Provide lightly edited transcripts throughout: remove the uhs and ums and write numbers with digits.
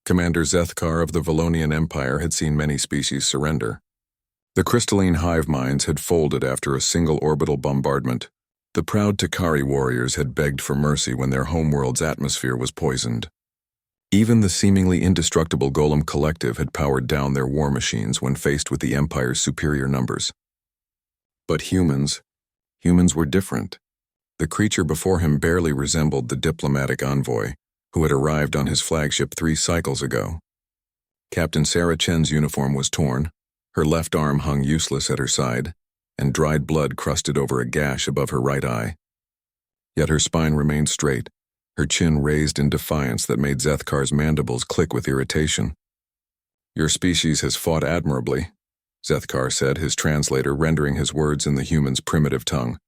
Commander Zethkar of the Valonian Empire had seen many species surrender. The crystalline hive minds had folded after a single orbital bombardment. The proud Takari warriors had begged for mercy when their homeworld's atmosphere was poisoned. Even the seemingly indestructible Golem Collective had powered down their war machines when faced with the Empire's superior numbers. But humans were different. The creature before him barely resembled the diplomatic envoy who had arrived on his flagship 3 cycles ago. Captain Sarah Chen's uniform was torn, her left arm hung useless at her side, and dried blood crusted over a gash above her right eye. Yet her spine remained straight, her chin raised in defiance that made Zethkar's mandibles click with irritation. "Your species has fought admirably," Zethkar said, his translator rendering his words in the human's primitive tongue.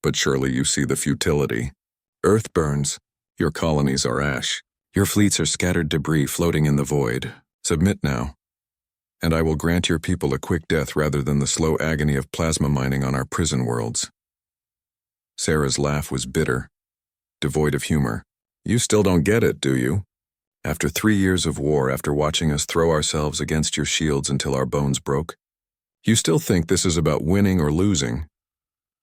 "But surely you see the futility. Earth burns. Your colonies are ash. Your fleets are scattered debris floating in the void. Submit now, and I will grant your people a quick death rather than the slow agony of plasma mining on our prison worlds." Sarah's laugh was bitter, devoid of humor. "You still don't get it, do you? After 3 years of war, after watching us throw ourselves against your shields until our bones broke, you still think this is about winning or losing?"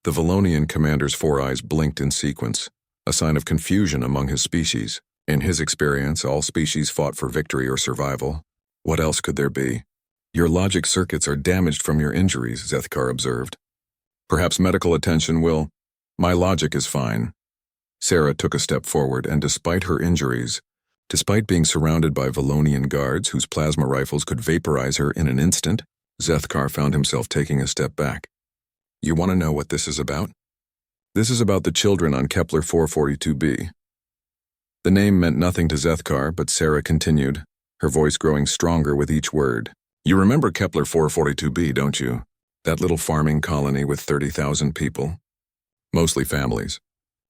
The Valonian commander's 4 eyes blinked in sequence, a sign of confusion among his species. In his experience, all species fought for victory or survival. What else could there be? "Your logic circuits are damaged from your injuries," Zethkar observed. "Perhaps medical attention will—" "My logic is fine." Sarah took a step forward, and despite her injuries, despite being surrounded by Valonian guards whose plasma rifles could vaporize her in an instant, Zethkar found himself taking a step back. "You want to know what this is about? This is about the children on Kepler 442b. The name meant nothing to Zethkar, but Sarah continued, her voice growing stronger with each word. "You remember Kepler 442b, don't you? That little farming colony with 30,000 people. Mostly families.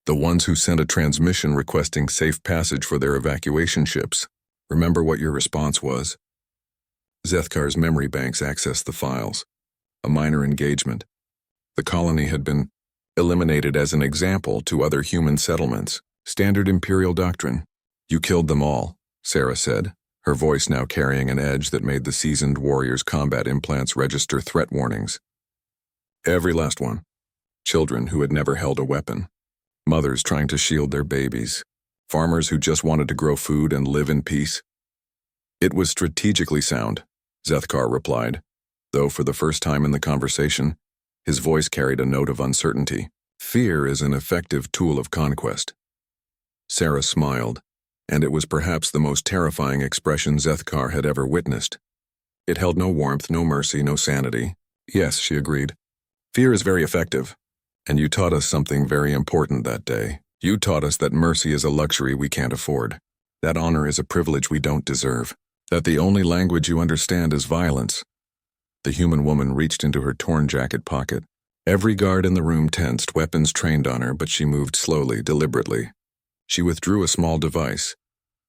The ones who sent a transmission requesting safe passage for their evacuation ships. Remember what your response was?" Zethkar's memory banks accessed the files. A minor engagement. The colony had been eliminated as an example to other human settlements. Standard Imperial doctrine. "You killed them all," Sarah said, her voice now carrying an edge that made the seasoned warrior's combat implants register threat warnings. "Every last one. Children who had never held a weapon. Mothers trying to shield their babies. Farmers who just wanted to grow food and live in peace." "It was strategically sound," Zethkar replied, though for the first time in the conversation, his voice carried a note of uncertainty. "Fear is an effective tool of conquest." Sarah smiled, and it was perhaps the most terrifying expression Zethkar had ever witnessed. It held no warmth, no mercy, no sanity. "Yes," she agreed. "Fear is very effective. And you taught us something very important that day. You taught us that mercy is a luxury we can't afford, that honor is a privilege we don't deserve, that the only language you understand is violence." The human woman reached into her torn jacket pocket. Every guard in the room tensed, weapons trained on her, but she moved slowly, deliberately. She withdrew a small device,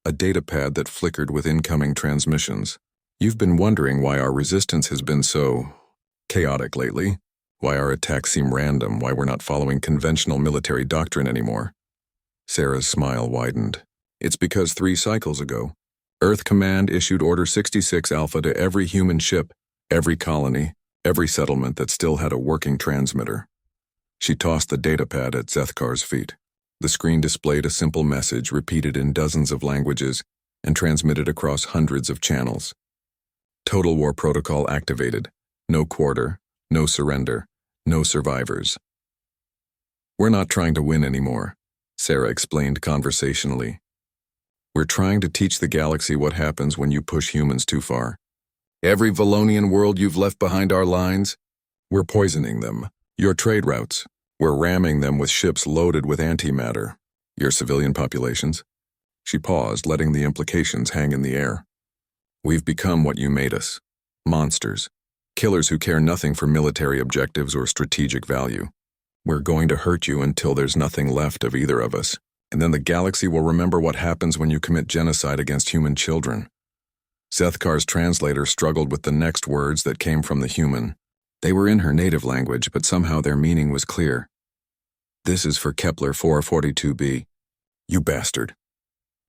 a datapad that flickered with incoming transmissions. "You've been wondering why our resistance has been so chaotic lately, why our attacks seem random, why we're not following conventional military doctrine anymore." Sarah's smile widened. "It's because 3 cycles ago, Earth Command issued Order 66 Alpha to every human ship, every colony, every settlement that still had a working transmitter." She tossed the datapad at Zethkar's feet. The screen displayed a simple message repeated in dozens of languages and transmitted across hundreds of channels. "Total War Protocol activated. No quarter, no surrender, no survivors." "We're not trying to win anymore," Sarah explained conversationally. "We're trying to teach the galaxy what happens when you push humans too far. Every Valonian world you've left behind our lines, we're poisoning them. Your trade routes, we're ramming them with ships loaded with antimatter. Your civilian populations." She paused, letting the implications hang in the air. "We've become what you made us. Monsters. Killers who care nothing for military objectives or strategic value. We're going to hurt you until there's nothing left of either of us, and then the galaxy will remember what happens when you commit genocide against human children." Zethkar's translator struggled with the next words that came from the human. They were in her native language, but somehow their meaning was clear. "This is for Kepler 442b. You bastard."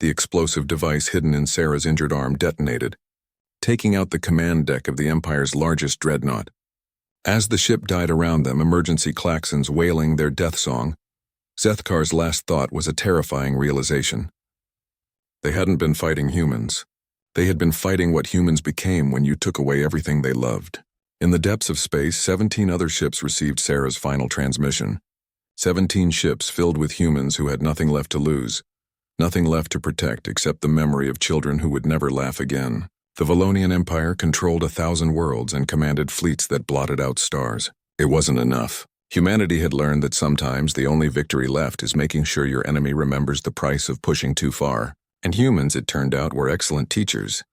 The explosive device hidden in Sarah's injured arm detonated, taking out the command deck of the Empire's largest dreadnought. As the ship died around them, emergency klaxons wailing their death song, Zethkar's last thought was a terrifying realization. They hadn't been fighting humans. They had been fighting what humans became when you took away everything they loved. In the depths of space, 17 other ships received Sarah's final transmission. 17 ships filled with humans who had nothing left to lose, nothing left to protect except the memory of children who would never laugh again. The Valonian Empire controlled 1,000 worlds and commanded fleets that blotted out stars. It wasn't enough. Humanity had learned that sometimes the only victory left is making sure your enemy remembers the price of pushing too far. And humans, it turned out, were excellent teachers.